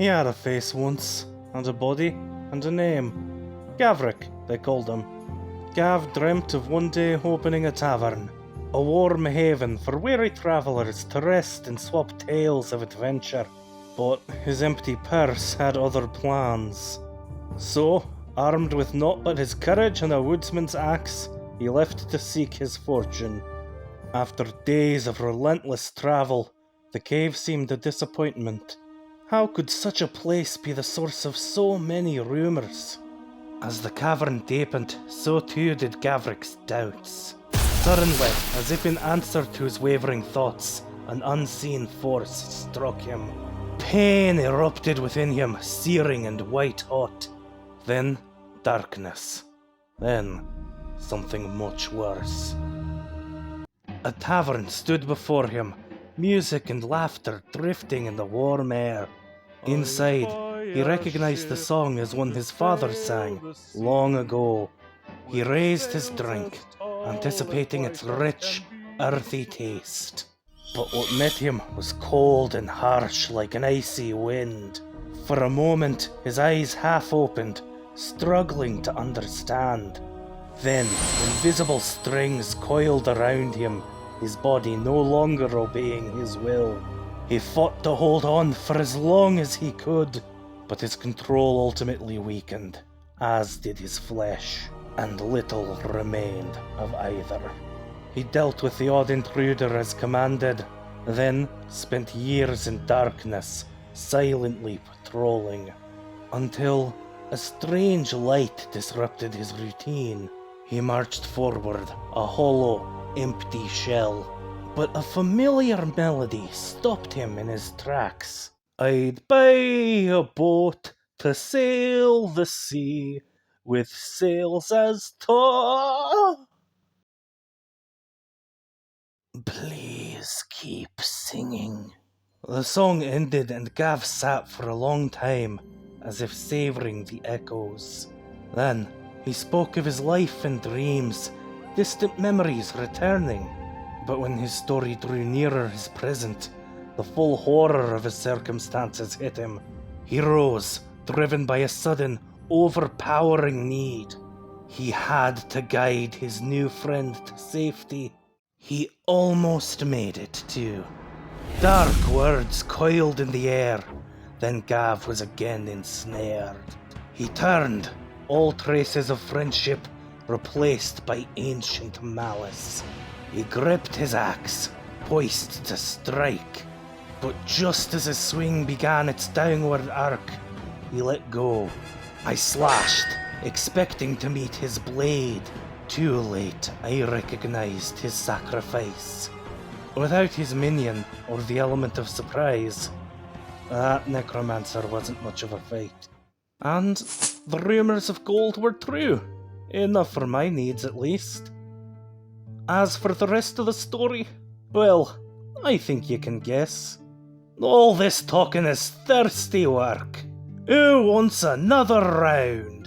He had a face once, and a body, and a name. Gavrik, they called him. Gav dreamt of one day opening a tavern, a warm haven for weary travellers to rest and swap tales of adventure. But his empty purse had other plans. So, armed with naught but his courage and a woodsman's axe, he left to seek his fortune. After days of relentless travel, the cave seemed a disappointment. How could such a place be the source of so many rumours? As the cavern deepened, so too did Gavrik's doubts. Suddenly, as if in answer to his wavering thoughts, an unseen force struck him. Pain erupted within him, searing and white-hot. Then, darkness. Then, something much worse. A tavern stood before him, music and laughter drifting in the warm air. Inside, he recognized the song as one his father sang long ago. He raised his drink, anticipating its rich, earthy taste. But what met him was cold and harsh like an icy wind. For a moment, his eyes half opened, struggling to understand. Then, invisible strings coiled around him, his body no longer obeying his will. He fought to hold on for as long as he could, but his control ultimately weakened, as did his flesh, and little remained of either. He dealt with the odd intruder as commanded, then spent years in darkness, silently patrolling, until a strange light disrupted his routine. He marched forward, a hollow, empty shell, but a familiar melody stopped him in his tracks. I'd buy a boat to sail the sea, with sails as tall. Please keep singing. The song ended and Gav sat for a long time, as if savouring the echoes. Then he spoke of his life and dreams, distant memories returning. But when his story drew nearer his present, the full horror of his circumstances hit him. He rose, driven by a sudden, overpowering need. He had to guide his new friend to safety. He almost made it, too. Dark words coiled in the air. Then Gav was again ensnared. He turned, all traces of friendship replaced by ancient malice. He gripped his axe, poised to strike. But just as his swing began its downward arc, he let go. I slashed, expecting to meet his blade. Too late, I recognized his sacrifice. Without his minion, or the element of surprise, that necromancer wasn't much of a fight. And the rumours of gold were true. Enough for my needs, at least. As for the rest of the story, well, I think you can guess. All this talking is thirsty work. Who wants another round?